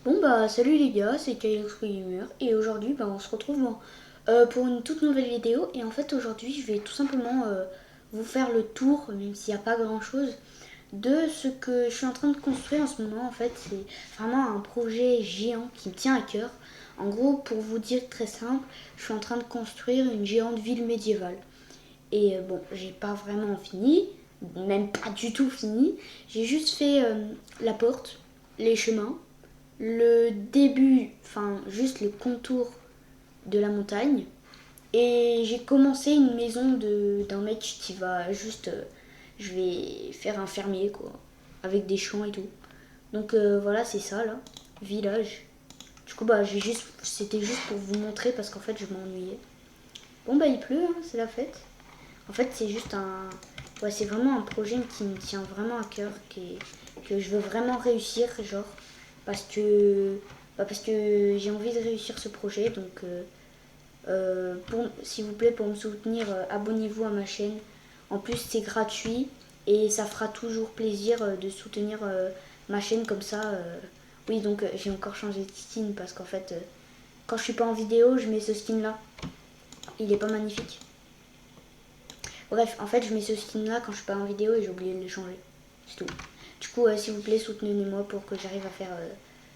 Bon bah salut les gars, c'est Kylix Gamer et aujourd'hui on se retrouve pour une toute nouvelle vidéo et en fait aujourd'hui je vais tout simplement vous faire le tour, même s'il n'y a pas grand chose, de ce que je suis en train de construire en ce moment. En fait c'est vraiment un projet géant qui me tient à cœur. En gros, pour vous dire très simple, je suis en train de construire une géante ville médiévale. Et bon, j'ai pas vraiment fini, même pas du tout fini. J'ai juste fait la porte, les chemins, le début, enfin juste le contour de la montagne. Et j'ai commencé une maison d'un mec qui va juste. Je vais faire un fermier quoi, avec des champs et tout. Donc voilà, c'est ça là, village. Du coup, bah, c'était juste pour vous montrer parce qu'en fait, je m'ennuyais. Bon, bah, il pleut, hein, c'est la fête. En fait, c'est juste un. Ouais, c'est vraiment un projet qui me tient vraiment à cœur, que je veux vraiment réussir, genre. Parce que. Parce que j'ai envie de réussir ce projet, donc. S'il vous plaît, pour me soutenir, abonnez-vous à ma chaîne. En plus, c'est gratuit et ça fera toujours plaisir de soutenir ma chaîne comme ça. Oui, donc j'ai encore changé de skin parce qu'en fait, quand je suis pas en vidéo, je mets ce skin là. Il est pas magnifique. Bref, en fait, je mets ce skin là quand je suis pas en vidéo et j'ai oublié de le changer. C'est tout. Du coup, s'il vous plaît, soutenez-moi pour que j'arrive à faire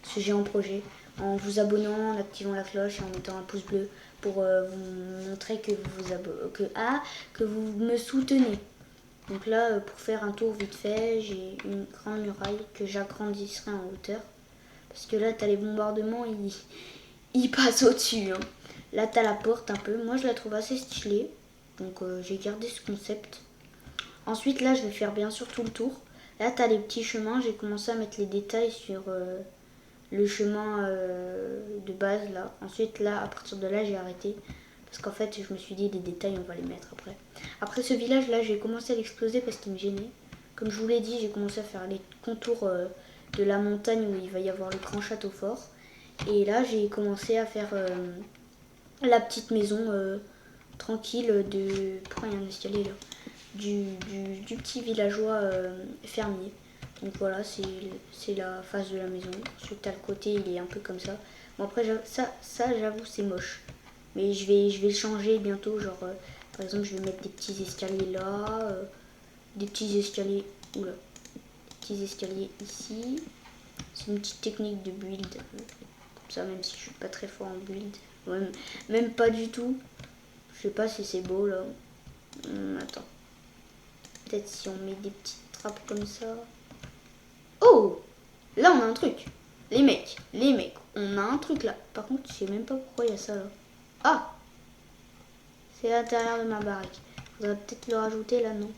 ce géant projet en vous abonnant, en activant la cloche et en mettant un pouce bleu pour vous montrer que que vous me soutenez. Donc là, pour faire un tour vite fait, j'ai une grande muraille que j'agrandisserai en hauteur. Parce que là, t'as les bombardements, ils passent au-dessus. Hein. Là, t'as la porte un peu. Moi, je la trouve assez stylée. Donc, j'ai gardé ce concept. Ensuite, là, je vais faire bien sûr tout le tour. Là, t'as les petits chemins. J'ai commencé à mettre les détails sur le chemin de base, là. Ensuite, là, à partir de là, j'ai arrêté. Parce qu'en fait, je me suis dit, des détails, on va les mettre après. Après ce village-là, j'ai commencé à l'exploser parce qu'il me gênait. Comme je vous l'ai dit, j'ai commencé à faire les contours de la montagne où il va y avoir le grand château fort. Et là, j'ai commencé à faire la petite maison tranquille de. Pourquoi il y a un escalier là du petit villageois fermier. Donc voilà, c'est la face de la maison. Ensuite, à le côté, il est un peu comme ça. Bon, après, ça j'avoue, c'est moche. Mais je vais le changer bientôt. Genre, par exemple, je vais mettre des petits escaliers là, des petits escaliers. Oula, des petits escaliers ici. C'est une petite technique de build. Comme ça, même si je suis pas très fort en build. Ouais, même pas du tout. Je sais pas si c'est beau là. Attends. Peut-être si on met des petites trappes comme ça. Oh! Là, on a un truc. Les mecs, on a un truc là. Par contre, je sais même pas pourquoi il y a ça là. Ah! C'est l'intérieur de ma baraque. Faudrait peut-être le rajouter là, non?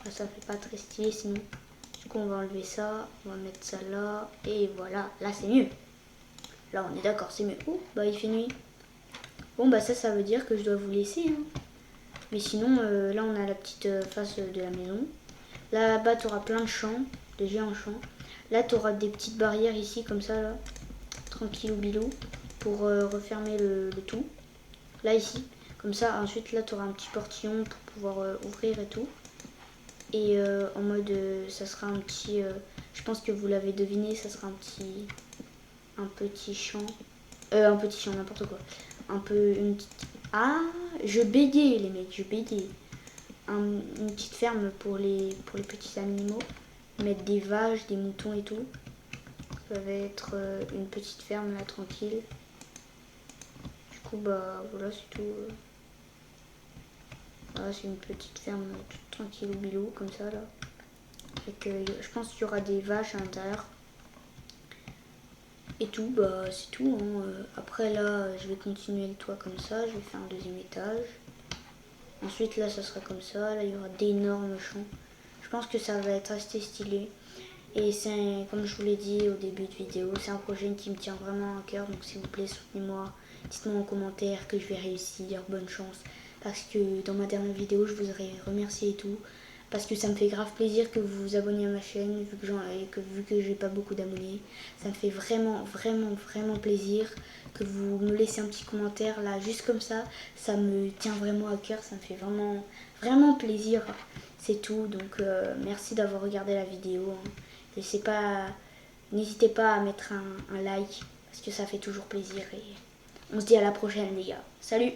Ah, ça fait pas très stylé sinon. Du coup, on va enlever ça. On va mettre ça là. Et voilà. Là, c'est mieux. Là, on est d'accord, c'est mieux. Oh, bah, il fait nuit. Bon, bah, ça veut dire que je dois vous laisser. Hein. Mais sinon, là, on a la petite face de la maison. Là-bas, tu auras plein de champs, de géants champs. Là, tu auras des petites barrières ici, comme ça, là. Tranquille ou bilou. Pour refermer le tout. Là, ici. Comme ça, ensuite, là, tu auras un petit portillon pour pouvoir ouvrir et tout. Et en mode, ça sera un petit... je pense que vous l'avez deviné, ça sera un petit champ. Un petit champ, n'importe quoi. Un peu une petite... Ah, je bégayais, les mecs, je bégayais. Une petite ferme pour les petits animaux. Mettre des vaches, des moutons et tout. Ça va être une petite ferme là, tranquille. Du coup, bah voilà, c'est tout. Voilà, c'est une petite ferme toute tranquille au bilou, comme ça là. Et je pense qu'il y aura des vaches à l'intérieur. Et tout, bah c'est tout. Hein. Après là, je vais continuer le toit comme ça. Je vais faire un deuxième étage. Ensuite là, ça sera comme ça. Là, il y aura d'énormes champs. Je pense que ça va être assez stylé. Et c'est, comme je vous l'ai dit au début de vidéo, c'est un projet qui me tient vraiment à cœur. Donc s'il vous plaît, soutenez-moi. Dites-moi en commentaire que je vais réussir. Bonne chance. Parce que dans ma dernière vidéo, je vous aurais remercié et tout. Parce que ça me fait grave plaisir que vous vous abonniez à ma chaîne, vu que j'ai pas beaucoup d'abonnés. Ça me fait vraiment, vraiment, vraiment plaisir que vous me laissez un petit commentaire là, juste comme ça. Ça me tient vraiment à cœur, ça me fait vraiment, vraiment plaisir. C'est tout, donc merci d'avoir regardé la vidéo. Hein. N'hésitez pas n'hésitez pas à mettre un like parce que ça fait toujours plaisir et on se dit à la prochaine les gars. Salut!